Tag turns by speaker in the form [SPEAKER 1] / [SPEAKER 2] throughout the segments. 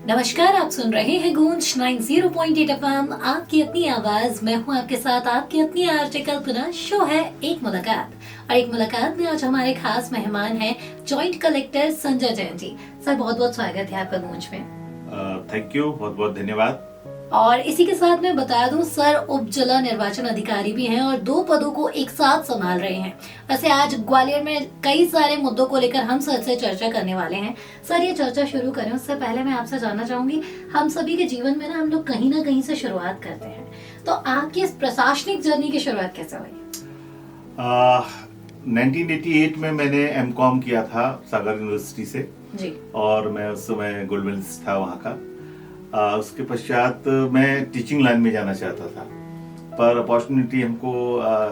[SPEAKER 1] नमस्कार, आप सुन रहे हैं गूंज 90.8 एफएम, आपकी अपनी आवाज। मैं हूं आपके साथ आपकी अपनी आरजे कल्पना। शो है एक मुलाकात, और एक मुलाकात में आज हमारे खास मेहमान हैं joint collector Sanjay Jain ji. Sir, बहुत बहुत स्वागत है आपका गूंज में।
[SPEAKER 2] थैंक यू, बहुत बहुत धन्यवाद।
[SPEAKER 1] और इसी के साथ मैं बता दूं, सर उप जिला निर्वाचन अधिकारी भी हैं और 2 पदों को एक साथ संभाल रहे हैं। वैसे आज ग्वालियर में कई सारे मुद्दों को लेकर हम सर से चर्चा करने वाले हैं। सर, ये चर्चा शुरू करें उससे पहले मैं आपसे जानना चाहूंगी, हम सभी के जीवन में हम लोग कहीं ना कहीं से शुरुआत करते हैं, तो आपकी इस प्रशासनिक जर्नी की शुरुआत कैसे हुई?
[SPEAKER 2] 1988 में मैंने एमकॉम किया था सागर यूनिवर्सिटी से
[SPEAKER 1] जी।
[SPEAKER 2] और मैं उस समय गोल्ड मेडलिस्ट था वहाँ का। उसके पश्चात मैं टीचिंग लाइन में जाना चाहता था, पर अपॉर्चुनिटी हमको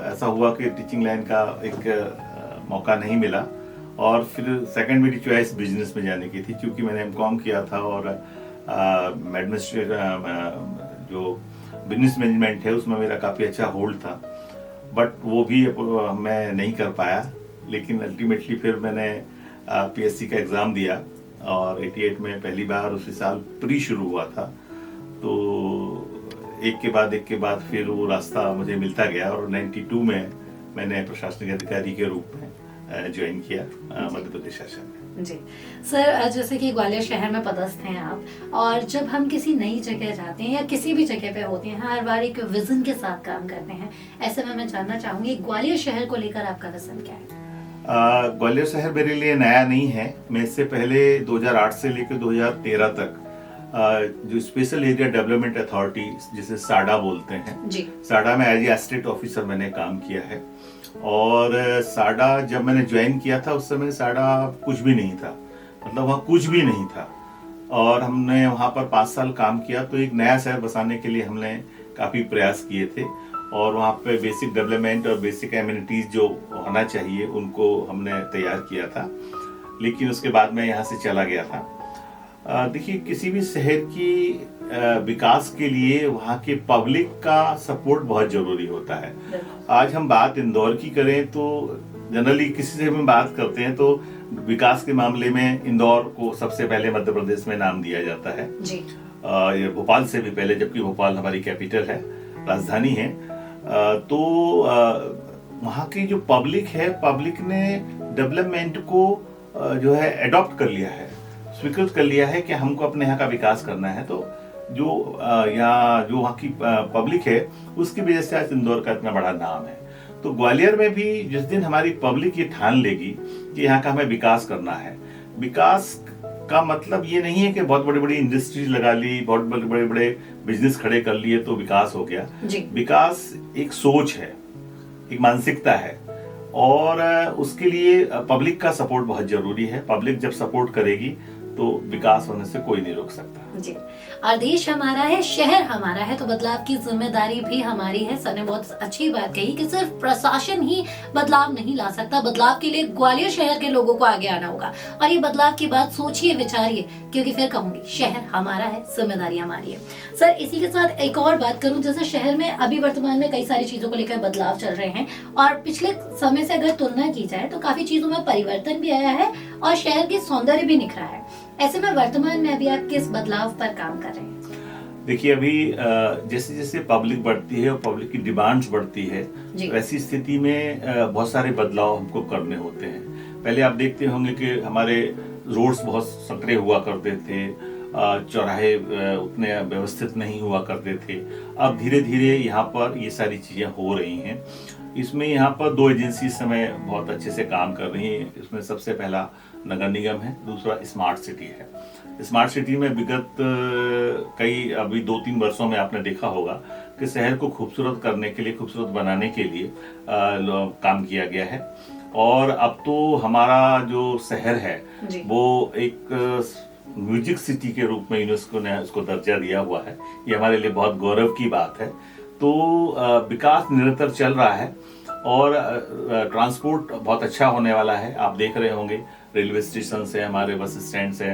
[SPEAKER 2] ऐसा हुआ कि टीचिंग लाइन का एक मौका नहीं मिला, और फिर सेकंड मेरी चॉइस बिजनेस में जाने की थी, क्योंकि मैंने एमकॉम किया था और जो बिजनेस मैनेजमेंट है उसमें मेरा काफ़ी अच्छा होल्ड था, बट वो भी मैं नहीं कर पाया। लेकिन अल्टीमेटली फिर मैंने पीएससी का एग्ज़ाम दिया और 88 में पहली बार उसी साल प्री शुरू हुआ था। तो एक के बाद फिर वो रास्ता मुझे मिलता गया और 92 में मैंने प्रशासनिक अधिकारी के रूप में ज्वाइन किया मध्य प्रदेश शासन में।
[SPEAKER 1] जी सर, जैसे कि ग्वालियर शहर में पदस्थ हैं आप, और जब हम किसी नई जगह जाते हैं या किसी भी जगह पे होते हैं, हर बार एक विजन के साथ काम करते हैं। ऐसे में मैं जानना चाहूंगी, ग्वालियर शहर को लेकर आपका विजन क्या है?
[SPEAKER 2] ग्वालियर शहर मेरे लिए नया नहीं है। मैं इससे पहले 2008 से लेकर 2013 तक जो स्पेशल एरिया डेवलपमेंट अथॉरिटी, जिसे साडा बोलते हैं
[SPEAKER 1] जी।
[SPEAKER 2] साडा में एज एस्टेट ऑफिसर मैंने काम किया है। और साडा जब मैंने ज्वाइन किया था उस समय साडा कुछ भी नहीं था, मतलब वहाँ कुछ भी नहीं था, और हमने वहाँ पर 5 साल काम किया। तो एक नया शहर बसाने के लिए हमने काफ़ी प्रयास किए थे, और वहाँ पे बेसिक डेवलपमेंट और बेसिक एमिनिटीज जो होना चाहिए उनको हमने तैयार किया था। लेकिन उसके बाद मैं यहाँ से चला गया था। देखिए, किसी भी शहर की विकास के लिए वहाँ के पब्लिक का सपोर्ट बहुत जरूरी होता है। आज हम बात इंदौर की करें तो जनरली किसी से हम बात करते हैं तो विकास के मामले में इंदौर को सबसे पहले मध्य प्रदेश में नाम दिया जाता है
[SPEAKER 1] जी।
[SPEAKER 2] ये भोपाल से भी पहले, जबकि भोपाल हमारी कैपिटल है, राजधानी है। तो वहाँ की जो पब्लिक है, पब्लिक ने डेवलपमेंट को जो है एडॉप्ट कर लिया है, स्वीकृत कर लिया है कि हमको अपने यहाँ का विकास करना है। तो जो यहाँ जो वहाँ की पब्लिक है उसकी वजह से आज इंदौर का इतना बड़ा नाम है। तो ग्वालियर में भी जिस दिन हमारी पब्लिक ये ठान लेगी कि यहाँ का हमें विकास करना है, विकास का मतलब ये नहीं है कि बहुत बड़ी बड़ी इंडस्ट्रीज लगा ली, बहुत बड़े बड़े बिजनेस खड़े कर लिए तो विकास हो गया। विकास एक सोच है, एक मानसिकता है, और उसके लिए पब्लिक का सपोर्ट बहुत जरूरी है। पब्लिक जब सपोर्ट करेगी तो विकास होने से कोई नहीं रोक सकता।
[SPEAKER 1] जी। और देश हमारा है, शहर हमारा है, तो बदलाव की जिम्मेदारी भी हमारी है। सर ने बहुत अच्छी बात कही कि सिर्फ प्रशासन ही बदलाव नहीं ला सकता, बदलाव के लिए ग्वालियर शहर के लोगों को आगे आना होगा। और ये बदलाव की बात सोचिए, विचारिए, क्योंकि फिर कहूंगी शहर हमारा है, जिम्मेदारी हमारी है। सर, इसी के साथ एक और बात करूं, जैसे शहर में अभी वर्तमान में कई सारी चीजों को लेकर बदलाव चल रहे हैं, और पिछले समय से अगर तुलना की जाए तो काफी चीजों में परिवर्तन भी आया है और शहर की सौंदर्य भी निखरा है। ऐसे में वर्तमान में अभी आप किस बदलाव पर काम कर रहे हैं?
[SPEAKER 2] देखिए, अभी जैसे जैसे पब्लिक बढ़ती है और पब्लिक की डिमांड्स बढ़ती है, वैसी स्थिति में बहुत सारे बदलाव हमको करने होते हैं। पहले आप देखते होंगे कि हमारे रोड्स बहुत संकरे हुआ करते थे, चौराहे उतने व्यवस्थित नहीं हुआ करते थे। अब धीरे धीरे यहाँ पर ये सारी चीजें हो रही हैं। इसमें यहाँ पर 2 एजेंसी इस समय बहुत अच्छे से काम कर रही हैं। इसमें सबसे पहला नगर निगम है, दूसरा स्मार्ट सिटी है। स्मार्ट सिटी में विगत कई अभी 2-3 वर्षों में आपने देखा होगा कि शहर को खूबसूरत करने के लिए, खूबसूरत बनाने के लिए काम किया गया है। और अब तो हमारा जो शहर है वो एक म्यूजिक सिटी के रूप में यूनेस्को ने उसको दर्जा दिया हुआ है। ये हमारे लिए बहुत गौरव की बात है। तो विकास निरंतर चल रहा है और ट्रांसपोर्ट बहुत अच्छा होने वाला है। आप देख रहे होंगे रेलवे स्टेशन से हमारे बस स्टैंड से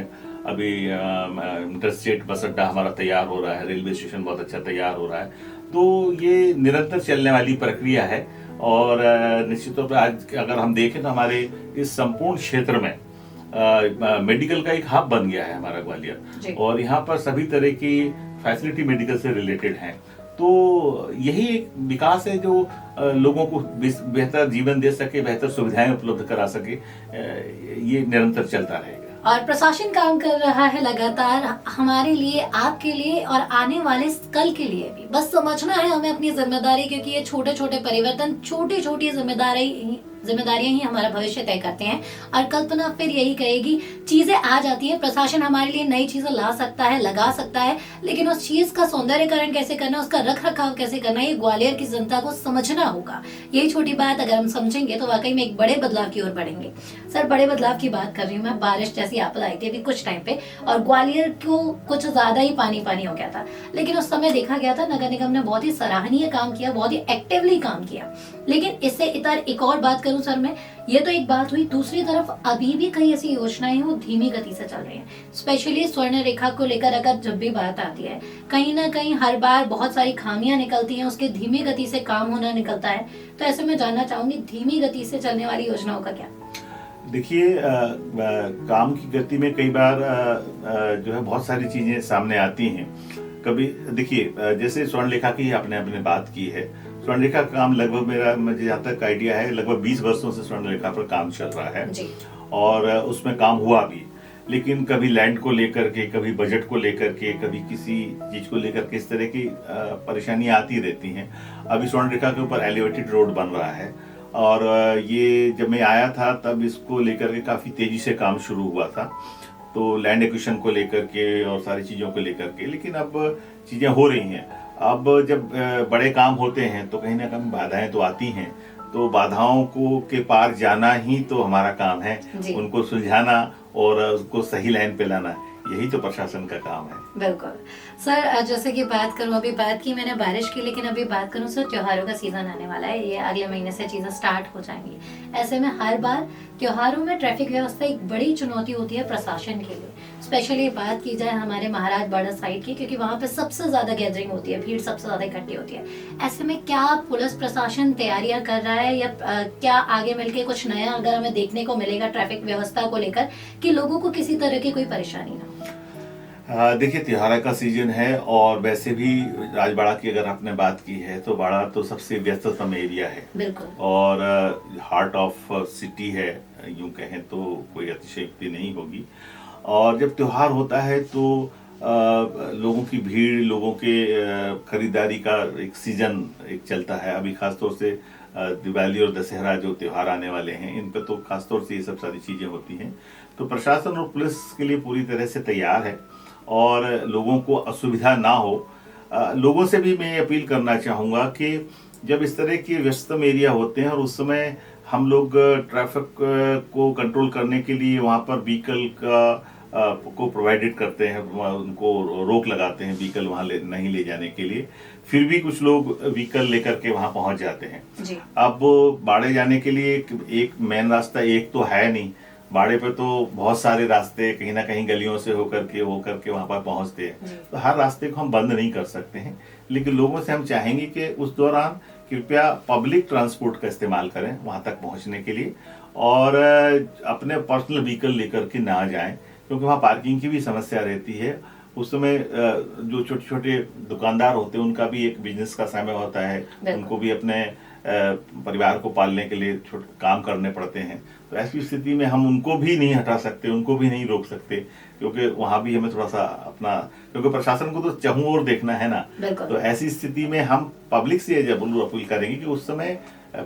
[SPEAKER 2] अभी इंटरस्टेट बस अड्डा हमारा तैयार हो रहा है, रेलवे स्टेशन बहुत अच्छा तैयार हो रहा है। तो ये निरंतर चलने वाली प्रक्रिया है। और निश्चित तौर पर आज अगर हम देखें तो हमारे इस संपूर्ण क्षेत्र में मेडिकल का एक हब बन गया है हमारा ग्वालियर, और यहाँ पर सभी तरह की फैसिलिटी मेडिकल से रिलेटेड हैं। तो यही एक विकास है जो लोगों को बेहतर जीवन दे सके, बेहतर सुविधाएं उपलब्ध करा सके, ये निरंतर चलता रहेगा।
[SPEAKER 1] और प्रशासन काम कर रहा है लगातार हमारे लिए, आपके लिए और आने वाले कल के लिए भी। बस समझना है हमें अपनी जिम्मेदारी, क्योंकि ये छोटे छोटे परिवर्तन, छोटी छोटी जिम्मेदारियां ही हमारा भविष्य तय करते हैं। और कल्पना फिर यही कहेगी, चीजें आ जाती है, प्रशासन हमारे लिए नई चीजें ला सकता है, लगा सकता है, लेकिन उस चीज का सौंदर्यकरण कैसे करना, उसका रख रखाव कैसे करना, ये ग्वालियर की जनता को समझना होगा। यही छोटी बात अगर हम समझेंगे तो वाकई में एक बड़े बदलाव की ओर बढ़ेंगे। सर, बड़े बदलाव की बात कर रही हूँ मैं। बारिश जैसी आपदा आई थी अभी कुछ टाइम पे, और ग्वालियर को कुछ ज्यादा ही पानी पानी हो गया था, लेकिन उस समय देखा गया था नगर निगम ने बहुत ही सराहनीय काम किया, बहुत ही एक्टिवली काम किया। लेकिन इससे इतर एक और बात करूं सर मैं, ये तो एक बात हुई, दूसरी तरफ अभी भी कई ऐसी योजनाएं हैं वो धीमी गति से चल रही हैं। स्पेशली स्वर्ण रेखा को लेकर अगर जब भी बात आती है, कहीं ना कहीं हर बार बहुत सारी खामियां निकलती हैं, उसके धीमी गति से काम होना निकलता है। तो ऐसे में जानना चाहूंगी, धीमी गति से चलने वाली योजनाओं का क्या?
[SPEAKER 2] देखिए, काम की गति में कई बार जो है बहुत सारी चीजें सामने आती हैं। कभी देखिए, जैसे स्वर्ण रेखा की आपने बात की है, स्वर्ण रेखा का काम लगभग मुझे जहाँ तक आइडिया है लगभग 20 वर्षों से स्वर्ण रेखा पर काम चल रहा है
[SPEAKER 1] जी।
[SPEAKER 2] और उसमें काम हुआ भी, लेकिन कभी लैंड को लेकर के, कभी बजट को लेकर के, कभी किसी चीज को लेकर के इस तरह की परेशानियां आती रहती हैं। अभी स्वर्ण रेखा के ऊपर एलिवेटेड रोड बन रहा है, और ये जब मैं आया था तब इसको लेकर के काफी तेजी से काम शुरू हुआ था, तो लैंड एक्विजिशन को लेकर के और सारी चीजों को लेकर के। लेकिन अब चीजें हो रही हैं। अब जब बड़े काम होते हैं तो कहीं ना कहीं बाधाएं तो आती हैं, तो बाधाओं को के पार जाना ही तो हमारा काम है, उनको सुलझाना और उसको सही लाइन पे लाना, यही तो प्रशासन का काम है।
[SPEAKER 1] बिल्कुल सर, जैसे कि बात करूं, अभी बात की मैंने बारिश की, लेकिन अभी बात करूं सर, त्योहारों का सीजन आने वाला है, ये अगले महीने से चीजें स्टार्ट हो जाएंगी। ऐसे में हर बार त्योहारों में ट्रैफिक व्यवस्था एक बड़ी चुनौती होती है प्रशासन के लिए। स्पेशली बात की जाए हमारे महाराज बाड़ा साइड की, क्योंकि वहां पे सबसे ज्यादा गैदरिंग होती है, भीड़ सबसे ज्यादा इकट्ठी होती है। ऐसे में क्या पुलिस प्रशासन तैयारियां कर रहा है, या क्या आगे मिलके कुछ नया अगर हमें देखने को मिलेगा ट्रैफिक व्यवस्था को लेकर, कि लोगों को किसी तरह की कोई परेशानी ना हो?
[SPEAKER 2] देखिए, त्योहार का सीजन है, और वैसे भी राजबाड़ा की अगर आपने बात की है तो बाड़ा तो सबसे व्यस्ततम एरिया है,
[SPEAKER 1] बिल्कुल, और
[SPEAKER 2] हार्ट ऑफ सिटी है, यूं कहें तो कोई अतिशयोक्ति नहीं होगी। और जब त्योहार होता है तो लोगों की भीड़, लोगों के खरीदारी का एक सीजन एक चलता है। अभी खासतौर से दिवाली और दशहरा जो त्योहार आने वाले हैं, इन पर तो खासतौर से ये सब सारी चीजें होती हैं। तो प्रशासन और पुलिस के लिए पूरी तरह से तैयार है, और लोगों को असुविधा ना हो। लोगों से भी मैं अपील करना चाहूँगा कि जब इस तरह के व्यस्तम एरिया होते हैं और उस समय हम लोग ट्रैफिक को कंट्रोल करने के लिए वहाँ पर व्हीकल को प्रोवाइडेड करते हैं, उनको रोक लगाते हैं व्हीकल वहाँ नहीं ले जाने के लिए, फिर भी कुछ लोग व्हीकल लेकर के वहाँ पहुँच जाते हैं जी। अब बाड़े जाने के लिए एक मेन रास्ता एक तो है नहीं, बाड़े पे तो बहुत सारे रास्ते कहीं ना कहीं गलियों से होकर के वहां पर पहुंचते हैं। तो हर रास्ते को हम बंद नहीं कर सकते हैं, लेकिन लोगों से हम चाहेंगे कि उस दौरान कृपया पब्लिक ट्रांसपोर्ट का इस्तेमाल करें वहां तक पहुंचने के लिए, और अपने पर्सनल व्हीकल लेकर के ना जाएं, क्योंकि वहाँ पार्किंग की भी समस्या रहती है। उस समय जो छोटे छोटे दुकानदार होते हैं उनका भी एक बिजनेस का समय होता है, उनको भी अपने परिवार को पालने के लिए काम करने पड़ते हैं। तो ऐसी स्थिति में हम उनको भी नहीं हटा सकते, उनको भी नहीं रोक सकते, क्योंकि वहां भी हमें थोड़ा सा अपना, क्योंकि प्रशासन को तो चहुं और देखना है ना। तो ऐसी स्थिति में हम पब्लिक से जरूर अपील करेंगे कि उस समय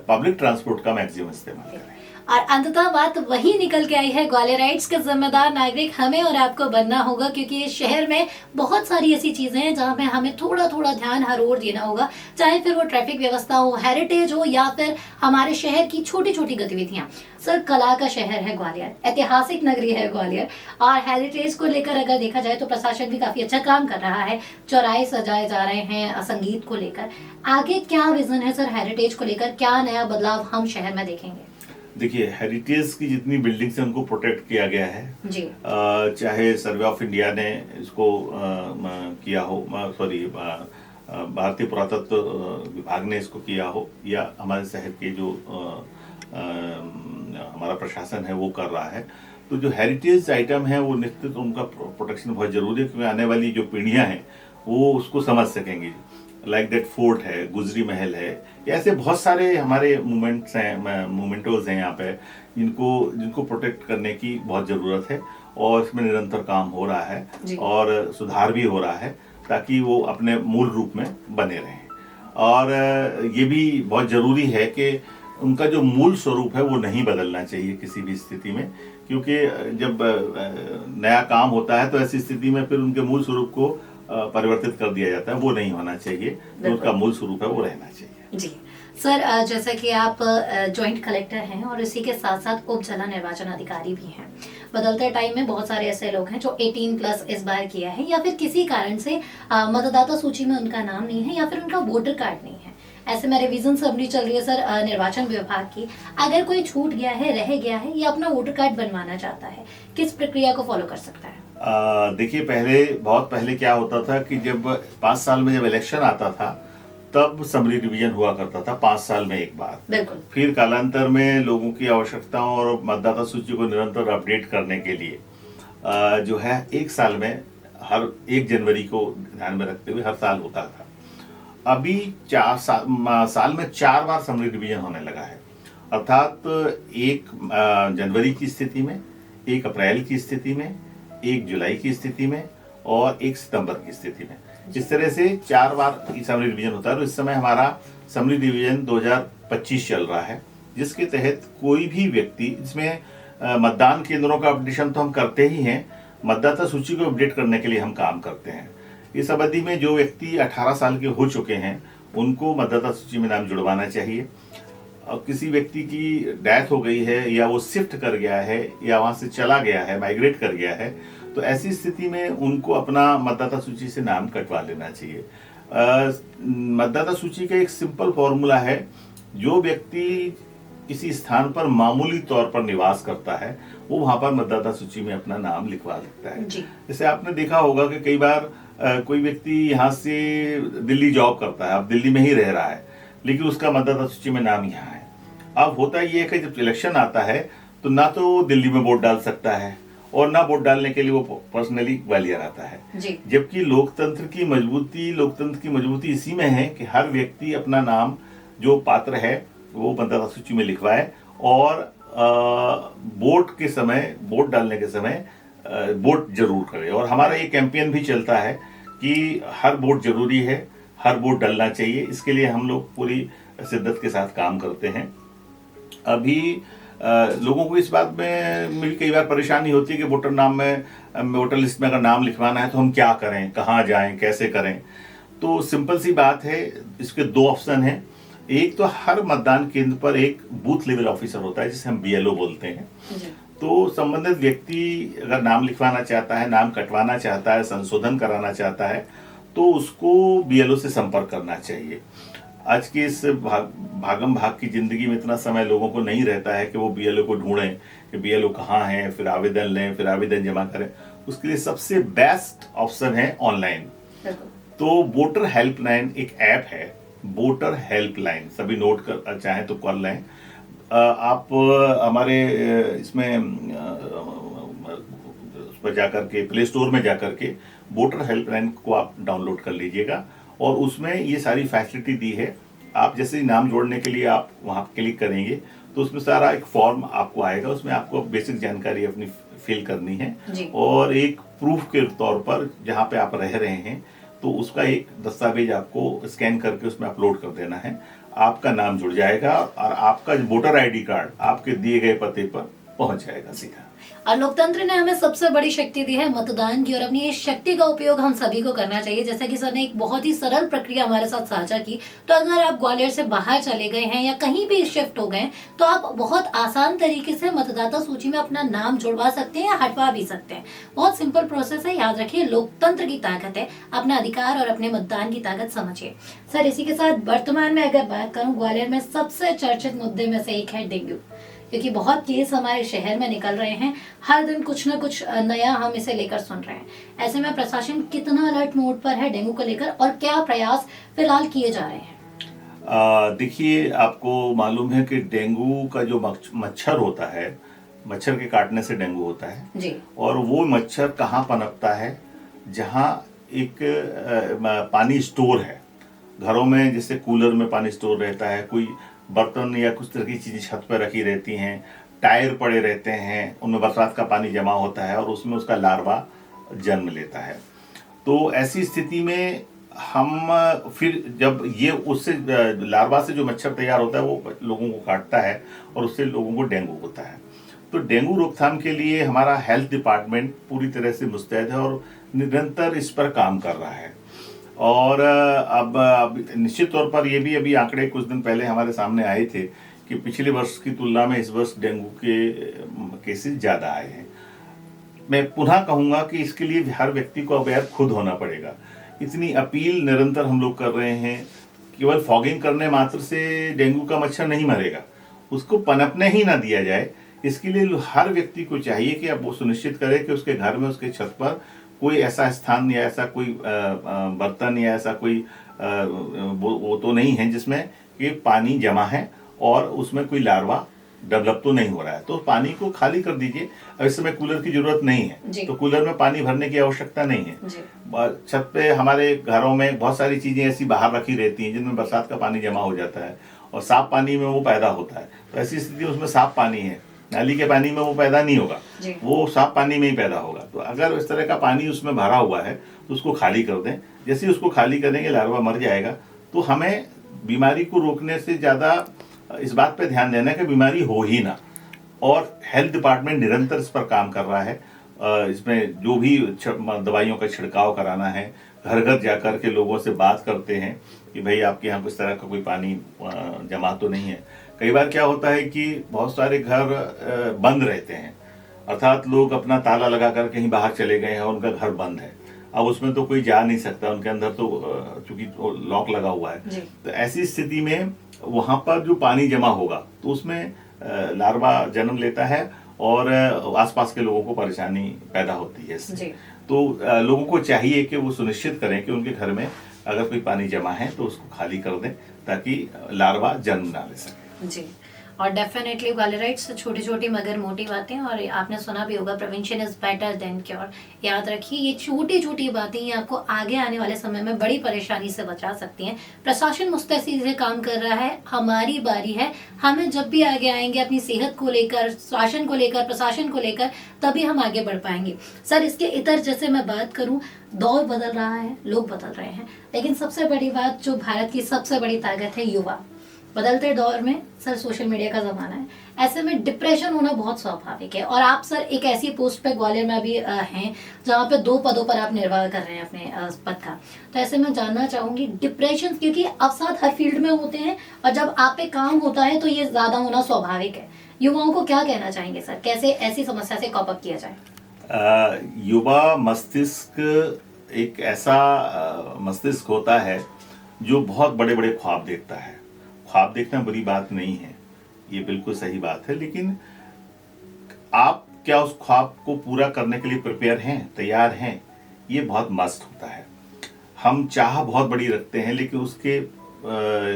[SPEAKER 2] पब्लिक ट्रांसपोर्ट का मैक्सिमम इस्तेमाल करें।
[SPEAKER 1] और अंततः बात वही निकल के आई है, ग्वालियराइट्स के जिम्मेदार नागरिक हमें और आपको बनना होगा, क्योंकि ये शहर में बहुत सारी ऐसी चीजें हैं जहाँ पे हमें थोड़ा थोड़ा ध्यान हर ओर देना होगा, चाहे फिर वो ट्रैफिक व्यवस्था हो, हेरिटेज हो, या फिर हमारे शहर की छोटी छोटी गतिविधियां। सर, कला का शहर है ग्वालियर, ऐतिहासिक नगरी है ग्वालियर, और हेरिटेज को लेकर अगर देखा जाए तो प्रशासन भी काफी अच्छा काम कर रहा है, चौराहे सजाए जा रहे हैं संगीत को लेकर। आगे क्या विजन है सर हेरिटेज को लेकर, क्या नया बदलाव हम शहर में देखेंगे?
[SPEAKER 2] देखिए, हेरिटेज की जितनी बिल्डिंग्स हैं उनको प्रोटेक्ट किया गया है जी। चाहे सर्वे ऑफ इंडिया ने इसको किया हो, सॉरी भारतीय पुरातत्व विभाग ने इसको किया हो, या हमारे शहर के जो हमारा प्रशासन है वो कर रहा है, तो जो हेरिटेज आइटम है वो निश्चित उनका प्रोटेक्शन बहुत जरूरी है, क्योंकि आने वाली जो पीढ़ियां हैं वो उसको समझ सकेंगी। लाइक दैट फोर्ट है, गुजरी महल है, ऐसे बहुत सारे हमारे मूवमेंट्स हैं, मूवमेंटोज हैं यहाँ पे, जिनको प्रोटेक्ट करने की बहुत ज़रूरत है, और इसमें निरंतर काम हो रहा है और सुधार भी हो रहा है ताकि वो अपने मूल रूप में बने रहें। और ये भी बहुत ज़रूरी है कि उनका जो मूल स्वरूप है वो नहीं बदलना चाहिए किसी भी स्थिति में, क्योंकि जब नया काम होता है तो ऐसी स्थिति में फिर उनके मूल स्वरूप को परिवर्तित कर दिया जाता है, वो नहीं होना चाहिए। तो उनका मूल स्वरूप है वो रहना चाहिए।
[SPEAKER 1] जी सर, जैसा कि आप जॉइंट कलेक्टर हैं और इसी के साथ साथ उप जिला निर्वाचन अधिकारी भी हैं, बदलते टाइम में बहुत सारे ऐसे लोग हैं जो 18+ इस बार किया है या फिर किसी कारण से मतदाता सूची में उनका नाम नहीं है या फिर उनका वोटर कार्ड नहीं है। ऐसे में रिवीजन सबनी चल रही है सर निर्वाचन विभाग की। अगर कोई छूट गया है, रह गया है या अपना वोटर कार्ड बनवाना चाहता है, किस प्रक्रिया को फॉलो कर सकता है?
[SPEAKER 2] देखिए, बहुत पहले क्या होता था कि जब 5 साल में जब इलेक्शन आता था तब समरी रिवीजन हुआ करता था 5 साल में एक बार।
[SPEAKER 1] बिल्कुल।
[SPEAKER 2] फिर कालांतर में लोगों की आवश्यकताओं और मतदाता सूची को निरंतर अपडेट करने के लिए जो है 1 साल में, हर 1 जनवरी को ध्यान में रखते हुए हर साल होता था। अभी 4 साल में 4 बार समरी रिवीजन होने लगा है, अर्थात 1 जनवरी की स्थिति में, 1 अप्रैल की स्थिति में, 1 जुलाई की स्थिति में और 1 सितंबर की स्थिति में। इस तरह से 4 बार समरी रिवीजन होता है। तो इस समय हमारा समरी रिवीजन 2025 चल रहा है, जिसके तहत कोई भी व्यक्ति, इसमें मतदान केंद्रों का अपडेशन तो हम करते ही हैं, मतदाता सूची को अपडेट करने के लिए हम काम करते हैं। इस अवधि में जो व्यक्ति 18 साल के हो चुके हैं उनको मतदाता सूची में नाम जुड़वाना चाहिए। और किसी व्यक्ति की डेथ हो गई है या वो शिफ्ट कर गया है या वहां से चला गया है, माइग्रेट कर गया है, तो ऐसी स्थिति में उनको अपना मतदाता सूची से नाम कटवा लेना चाहिए। मतदाता सूची का एक सिंपल फॉर्मूला है, जो व्यक्ति किसी स्थान पर मामूली तौर पर निवास करता है वो वहां पर मतदाता सूची में अपना नाम लिखवा सकता है। जैसे आपने देखा होगा कि कई बार कोई व्यक्ति यहाँ से दिल्ली जॉब करता है, अब दिल्ली में ही रह रहा है, लेकिन उसका मतदाता सूची में नाम यहाँ है। अब होता ये है कि जब इलेक्शन आता है तो ना तो दिल्ली में वोट डाल सकता है और ना वोट डालने के लिए वो पर्सनली ग्वालियर आता है। जबकि लोकतंत्र की मजबूती इसी में है कि हर व्यक्ति अपना नाम जो पात्र है वो मतदाता सूची में लिखवाए और वोट डालने के समय वोट जरूर करे। और हमारा ये कैंपेन भी चलता है कि हर वोट जरूरी है, हर वोट डालना चाहिए। इसके लिए हम लोग पूरी शिद्दत के साथ काम करते हैं। अभी लोगों को इस बात में भी कई बार परेशानी होती है कि वोटर लिस्ट में अगर नाम लिखवाना है तो हम क्या करें, कहाँ जाएं, कैसे करें। तो सिंपल सी बात है, इसके 2 ऑप्शन हैं। एक तो हर मतदान केंद्र पर एक बूथ लेवल ऑफिसर होता है जिसे हम BLO बोलते हैं। तो संबंधित व्यक्ति अगर नाम लिखवाना चाहता है, नाम कटवाना चाहता है, संशोधन कराना चाहता है, तो उसको BLO से संपर्क करना चाहिए। आज की इस भागम भाग की जिंदगी में इतना समय लोगों को नहीं रहता है कि वो BLO को ढूंढें कि BLO कहाँ है, फिर आवेदन लें, फिर आवेदन जमा करें। उसके लिए सबसे बेस्ट ऑप्शन है ऑनलाइन। तो वोटर हेल्पलाइन एक ऐप है, वोटर हेल्पलाइन, सभी नोट कर चाहें तो कर लें। आप हमारे इसमें उस पर जाकर के प्ले स्टोर में जाकर के वोटर हेल्पलाइन को आप डाउनलोड कर लीजिएगा और उसमें ये सारी फैसिलिटी दी है। आप जैसे ही नाम जोड़ने के लिए आप वहां क्लिक करेंगे तो उसमें सारा एक फॉर्म आपको आएगा, उसमें आपको बेसिक जानकारी अपनी फिल करनी है और एक प्रूफ के तौर पर जहां पे आप रह रहे हैं तो उसका एक दस्तावेज आपको स्कैन करके उसमें अपलोड कर देना है। आपका नाम जुड़ जाएगा और आपका वोटर ID कार्ड आपके दिए गए पते पर पहुंच जाएगा सीधा।
[SPEAKER 1] और लोकतंत्र ने हमें सबसे बड़ी शक्ति दी है मतदान की, और अपनी इस शक्ति का उपयोग हम सभी को करना चाहिए। जैसा कि सर ने एक बहुत ही सरल प्रक्रिया हमारे साथ साझा की, तो अगर आप ग्वालियर से बाहर चले गए हैं या कहीं भी शिफ्ट हो गए तो आप बहुत आसान तरीके से मतदाता सूची में अपना नाम जुड़वा सकते हैं या हटवा भी सकते हैं। बहुत सिंपल प्रोसेस है, याद रखिए। लोकतंत्र की ताकत है, अपना अधिकार और अपने मतदान की ताकत समझिए। सर, इसी के साथ वर्तमान में अगर बात करूं, ग्वालियर में सबसे चर्चित मुद्दे में से एक है डेंगू, क्योंकि बहुत केस हमारे शहर में निकल रहे हैं। हर दिन कुछ न कुछ नया हम इसे लेकर सुन रहे हैं। ऐसे में प्रशासन कितना अलर्ट मोड पर है डेंगू को लेकर और क्या प्रयास फिलहाल किए जा रहे हैं?
[SPEAKER 2] देखिए, आपको मालूम है कि डेंगू का जो मच्छर होता है मच्छर के काटने से डेंगू होता है
[SPEAKER 1] जी।
[SPEAKER 2] और वो मच्छर कहाँ पनपता है, जहाँ एक पानी स्टोर है घरों में, जैसे कूलर में पानी स्टोर रहता है, कोई बर्तन या कुछ तरह की चीजें छत पर रखी रहती हैं, टायर पड़े रहते हैं, उनमें बरसात का पानी जमा होता है और उसमें उसका लार्वा जन्म लेता है। तो ऐसी स्थिति में हम फिर जब ये उससे लार्वा से जो मच्छर तैयार होता है वो लोगों को काटता है और उससे लोगों को डेंगू होता है। तो डेंगू रोकथाम के लिए हमारा हेल्थ डिपार्टमेंट पूरी तरह से मुस्तैद है और निरंतर इस पर काम कर रहा है। और अब निश्चित तौर पर ये भी अभी आंकड़े कुछ दिन पहले हमारे सामने आए थे कि पिछले वर्ष की तुलना में इस वर्ष डेंगू के केसेस ज़्यादा आए हैं। मैं पुनः कहूँगा कि इसके लिए हर व्यक्ति को अवेयर खुद होना पड़ेगा। इतनी अपील निरंतर हम लोग कर रहे हैं, केवल फॉगिंग करने मात्र से डेंगू का मच्छर नहीं मरेगा, उसको पनपने ही ना दिया जाए। इसके लिए हर व्यक्ति को चाहिए कि अब वो सुनिश्चित करे कि उसके घर में, उसके छत पर कोई ऐसा स्थान या ऐसा कोई बर्तन या ऐसा कोई वो तो नहीं है जिसमें कि पानी जमा है और उसमें कोई लार्वा डेवलप तो नहीं हो रहा है, तो पानी को खाली कर दीजिए। अब इस समय कूलर की जरूरत नहीं है, तो कूलर में पानी भरने की आवश्यकता नहीं है। छत पे हमारे घरों में बहुत सारी चीजें ऐसी बाहर रखी रहती हैं जिनमें बरसात का पानी जमा हो जाता है और साफ पानी में वो पैदा होता है। तो ऐसी स्थिति में उसमें साफ पानी है, नाली के पानी में वो पैदा नहीं होगा, वो साफ पानी में ही पैदा होगा। तो अगर इस तरह का पानी उसमें भरा हुआ है तो उसको खाली कर दें। जैसे ही उसको खाली करेंगे लार्वा मर जाएगा। तो हमें बीमारी को रोकने से ज़्यादा इस बात पे ध्यान देना है कि बीमारी हो ही ना, और हेल्थ डिपार्टमेंट निरंतर इस पर काम कर रहा है। इसमें जो भी दवाइयों का छिड़काव कराना है, घर घर जाकर के लोगों से बात करते हैं कि भाई आपके यहाँ किस तरह का कोई पानी जमा तो नहीं है। कई बार क्या होता है कि बहुत सारे घर बंद रहते हैं, अर्थात लोग अपना ताला लगाकर कहीं बाहर चले गए हैं और उनका घर बंद है। अब उसमें तो कोई जा नहीं सकता, उनके अंदर तो चूंकि लॉक लगा हुआ है। तो ऐसी स्थिति में वहां पर जो पानी जमा होगा तो उसमें लार्वा जन्म लेता है और आसपास के लोगों को परेशानी पैदा होती है इससे। तो लोगों को चाहिए कि वो सुनिश्चित करें कि उनके घर में अगर कोई पानी जमा है तो उसको खाली कर दें ताकि लार्वा जन्म ना ले सके।
[SPEAKER 1] जी, और डेफिनेटली वायरस छोटी छोटी मगर मोटी बातें, और आपने सुना भी होगा prevention is better than cure. याद रखिए ये छोटी छोटी बातें ही आपको आगे आने वाले समय में बड़ी परेशानी से बचा सकती हैं। प्रशासन मुस्तैदी से काम कर रहा है, हमारी बारी है। हमें जब भी आगे आएंगे अपनी सेहत को लेकर, शासन को लेकर, प्रशासन को लेकर, तभी हम आगे बढ़ पाएंगे। सर इसके इतर जैसे मैं बात करूं, दौर बदल रहा है, लोग बदल रहे हैं, लेकिन सबसे बड़ी बात जो भारत की सबसे बड़ी ताकत है युवा। बदलते दौर में सर सोशल मीडिया का जमाना है, ऐसे में डिप्रेशन होना बहुत स्वाभाविक है। और आप सर एक ऐसी पोस्ट पे ग्वालियर में अभी हैं जहाँ पे 2 पदों पर आप निर्वाह कर रहे हैं अपने पद का। तो ऐसे में जानना चाहूंगी डिप्रेशन, क्योंकि अवसाद हर फील्ड में होते हैं और जब आप पे काम होता है तो ये ज्यादा होना स्वाभाविक है। युवाओं को क्या कहना चाहेंगे सर, कैसे ऐसी समस्या से कॉप अप किया जाए?
[SPEAKER 2] युवा मस्तिष्क एक ऐसा मस्तिष्क होता है जो बहुत बड़े बड़े ख्वाब देखता है। ख्वाब देखना बुरी बात नहीं है, ये बिल्कुल सही बात है, लेकिन आप क्या उस ख्वाब को पूरा करने के लिए प्रिपेयर हैं, तैयार हैं? ये बहुत मस्त होता है। हम चाह बहुत बड़ी रखते हैं लेकिन उसके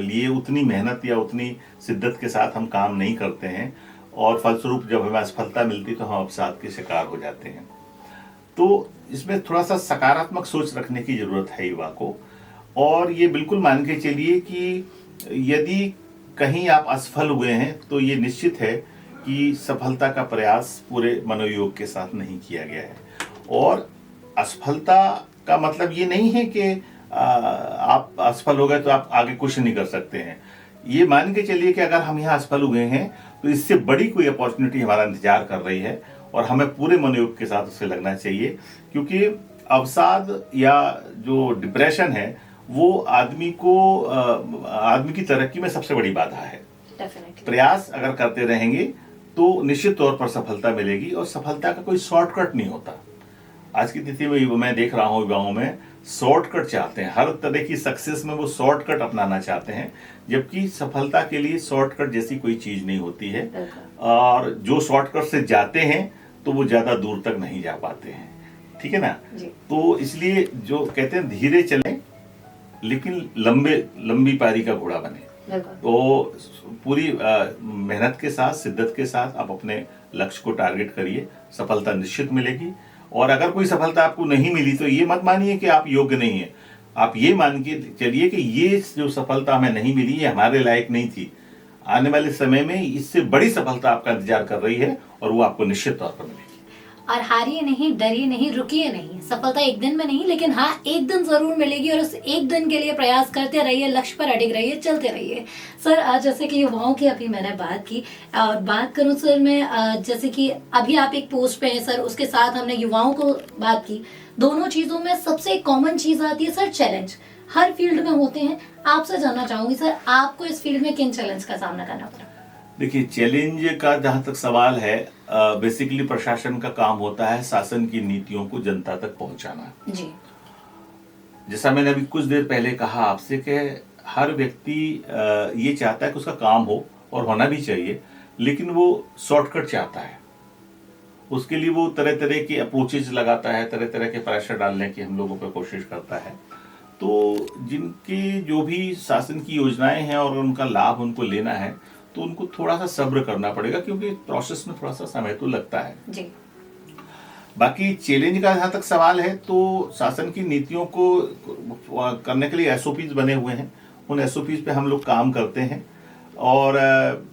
[SPEAKER 2] लिए उतनी मेहनत या उतनी शिद्दत के साथ हम काम नहीं करते हैं और फलस्वरूप जब हमें असफलता मिलती तो हम अवसाद के शिकार हो जाते हैं। तो इसमें थोड़ा सा सकारात्मक सोच रखने की जरूरत है युवा को, और ये बिल्कुल मान के चलिए कि यदि कहीं आप असफल हुए हैं तो ये निश्चित है कि सफलता का प्रयास पूरे मनोयोग के साथ नहीं किया गया है। और असफलता का मतलब ये नहीं है कि आप असफल हो गए तो आप आगे कुछ नहीं कर सकते हैं। ये मान के चलिए कि अगर हम यहाँ असफल हुए हैं तो इससे बड़ी कोई अपॉर्चुनिटी हमारा इंतजार कर रही है और हमें पूरे मनोयोग के साथ उससे लगना चाहिए, क्योंकि अवसाद या जो डिप्रेशन है वो आदमी की तरक्की में सबसे बड़ी बाधा है। प्रयास अगर करते रहेंगे तो निश्चित तौर पर सफलता मिलेगी, और सफलता का कोई शॉर्टकट नहीं होता। आज की स्थिति में मैं देख रहा हूँ युवाओं में शॉर्टकट चाहते हैं, हर तरह की सक्सेस में वो शॉर्टकट अपनाना चाहते हैं, जबकि सफलता के लिए शॉर्टकट जैसी कोई चीज नहीं होती है। और जो शॉर्टकट से जाते हैं तो वो ज्यादा दूर तक नहीं जा पाते हैं, ठीक है ना? तो इसलिए जो कहते हैं धीरे चलें लेकिन लंबी पारी का घोड़ा बने।
[SPEAKER 1] बिल्कुल।
[SPEAKER 2] तो पूरी मेहनत के साथ, शिद्दत के साथ आप अपने लक्ष्य को टारगेट करिए, सफलता निश्चित मिलेगी। और अगर कोई सफलता आपको नहीं मिली तो ये मत मानिए कि आप योग्य नहीं है, आप ये मान के चलिए कि ये जो सफलता हमें नहीं मिली ये हमारे लायक नहीं थी। आने वाले समय में इससे बड़ी सफलता आपका इंतजार कर रही है और वो आपको निश्चित तौर पर मिलेगी।
[SPEAKER 1] और हारिए नहीं, डरिए नहीं, रुकिए नहीं। सफलता एक दिन में नहीं, लेकिन हाँ एक दिन जरूर मिलेगी और उस एक दिन के लिए प्रयास करते रहिए, लक्ष्य पर अडिग रहिए, चलते रहिए। सर आज जैसे कि युवाओं की अभी मैंने बात की और बात करूं सर मैं, जैसे कि अभी आप एक पोस्ट पे हैं सर, उसके साथ हमने युवाओं को बात की। दोनों चीजों में सबसे कॉमन चीज आती है सर चैलेंज, हर फील्ड में होते हैं। आपसे जानना चाहूंगी सर, आपको इस फील्ड में किन चैलेंज का सामना करना पड़ा?
[SPEAKER 2] देखिए, चैलेंज का जहां तक सवाल है, बेसिकली प्रशासन का काम होता है शासन की नीतियों को जनता तक पहुंचाना
[SPEAKER 1] जी।
[SPEAKER 2] जैसा मैंने अभी कुछ देर पहले कहा आपसे कि हर व्यक्ति ये चाहता है कि उसका काम हो और होना भी चाहिए, लेकिन वो शॉर्टकट चाहता है। उसके लिए वो तरह तरह के अप्रोचेज लगाता है, तरह तरह के प्रेशर डालने की हम लोगों पर कोशिश करता है। तो जिनकी जो भी शासन की योजनाएं हैं और उनका लाभ उनको लेना है तो उनको थोड़ा सा सब्र करना पड़ेगा, क्योंकि प्रोसेस में थोड़ा सा समय तो लगता है
[SPEAKER 1] जी।
[SPEAKER 2] बाकी चैलेंज का जहां तक सवाल है तो शासन की नीतियों को करने के लिए एसओपीज बने हुए हैं, उन एसओपीज पे हम लोग काम करते हैं और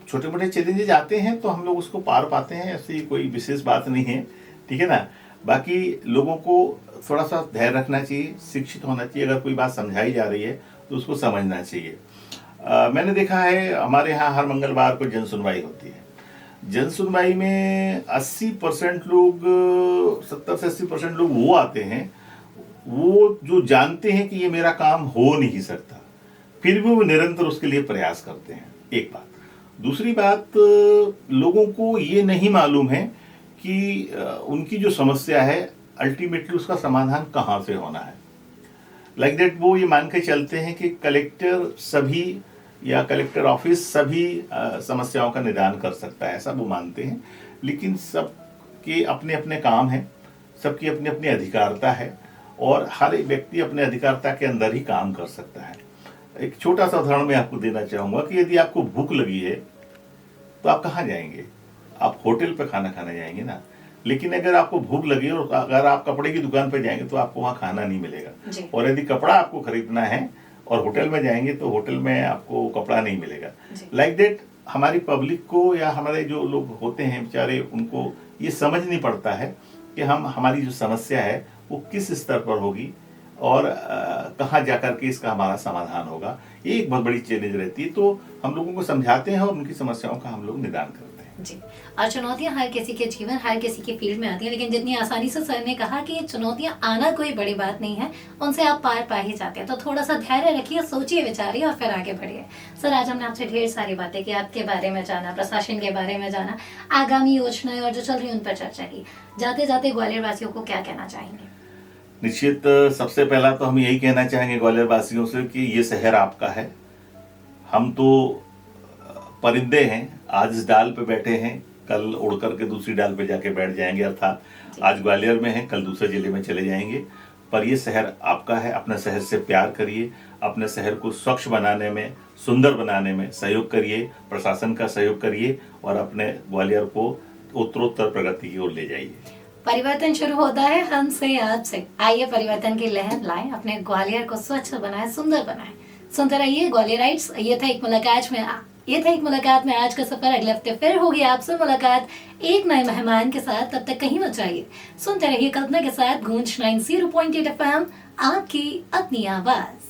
[SPEAKER 2] छोटे मोटे चैलेंजेस आते हैं तो हम लोग उसको पार पाते हैं, ऐसी कोई विशेष बात नहीं है, ठीक है ना। बाकी लोगों को थोड़ा सा धैर्य रखना चाहिए, शिक्षित होना चाहिए, अगर कोई बात समझाई जा रही है तो उसको समझना चाहिए। मैंने देखा है हमारे यहाँ हर मंगलवार को जन सुनवाई होती है। जन सुनवाई में 80% लोग, 70 से 80% लोग वो आते हैं वो जो जानते हैं कि ये मेरा काम हो नहीं सकता, फिर भी वो निरंतर उसके लिए प्रयास करते हैं, एक बात। दूसरी बात, लोगों को ये नहीं मालूम है कि उनकी जो समस्या है अल्टीमेटली उसका समाधान कहाँ से होना है। लाइक दैट वो ये मान के चलते हैं कि कलेक्टर सभी या कलेक्टर ऑफिस सभी समस्याओं का निदान कर सकता है, ऐसा वो मानते हैं। लेकिन सबके अपने अपने काम हैं, सबकी अपनी अपनी अधिकारिता है और हर एक व्यक्ति अपने अधिकारिता के अंदर ही काम कर सकता है। एक छोटा सा उदाहरण मैं आपको देना चाहूँगा कि यदि आपको भूख लगी है तो आप कहाँ जाएंगे? आप होटल पर खाना खाने जाएंगे ना। लेकिन अगर आपको भूख लगी और अगर आप कपड़े की दुकान पर जाएंगे तो आपको वहाँ खाना नहीं मिलेगा, और यदि कपड़ा आपको खरीदना है और होटल में जाएंगे तो होटल में आपको कपड़ा नहीं मिलेगा। लाइक दैट हमारी पब्लिक को या हमारे जो लोग होते हैं बेचारे, उनको ये समझ नहीं पड़ता है कि हमारी जो समस्या है वो किस स्तर पर होगी और कहाँ जाकर के इसका हमारा समाधान होगा। ये एक बहुत बड़ी चैलेंज रहती है, तो हम लोगों को समझाते हैं और उनकी समस्याओं का हम लोग निदान करते हैं
[SPEAKER 1] जी। और चुनौतियां हर किसी के जीवन, हर किसी के फील्ड में आती हैं, लेकिन जितनी आसानी से सर ने कहा कि ये चुनौतियां आना कोई बड़ी बात नहीं है, उनसे आप पार पा ही जाते हैं। तो थोड़ा सा धैर्य रखिए, सोचिए, विचारिए और फिर आगे बढ़िए। सर आज हमने आपसे ढेर सारी बातें की, आपके बारे में जाना, प्रशासन के बारे में जाना, आगामी योजनाएं और जो चल रही है उन पर चर्चा की। जाते जाते ग्वालियर वासियों को क्या कहना चाहेंगे?
[SPEAKER 2] निश्चित सबसे पहला तो हम यही कहना चाहेंगे ग्वालियर वासियों से कि ये शहर आपका है। हम तो परिंदे हैं, आज इस डाल पे बैठे हैं, कल उड़ करके दूसरी डाल पे जाके बैठ जाएंगे, अर्थात आज ग्वालियर में हैं, कल दूसरे जिले में चले जाएंगे। पर ये शहर आपका है, अपने शहर से प्यार करिए, अपने शहर को स्वच्छ बनाने में, सुंदर बनाने में सहयोग करिए, प्रशासन का सहयोग करिए और अपने ग्वालियर को उत्तरोत्तर प्रगति की ओर ले जाइए।
[SPEAKER 1] परिवर्तन शुरू होता है हमसे, आपसे। आइए परिवर्तन की लहर लाएं, अपने ग्वालियर को स्वच्छ बनाएं, सुंदर बनाएं। सुनते रहिए ग्वालियराइट्स। ये था एक मुलाकात में आज का सफर। अगले हफ्ते फिर होगी आपसे मुलाकात एक नए मेहमान के साथ। तब तक कहीं मत जाइए, सुनते रहिए कल्पना के साथ गूंज 90.8 FM, आपकी अपनी आवाज।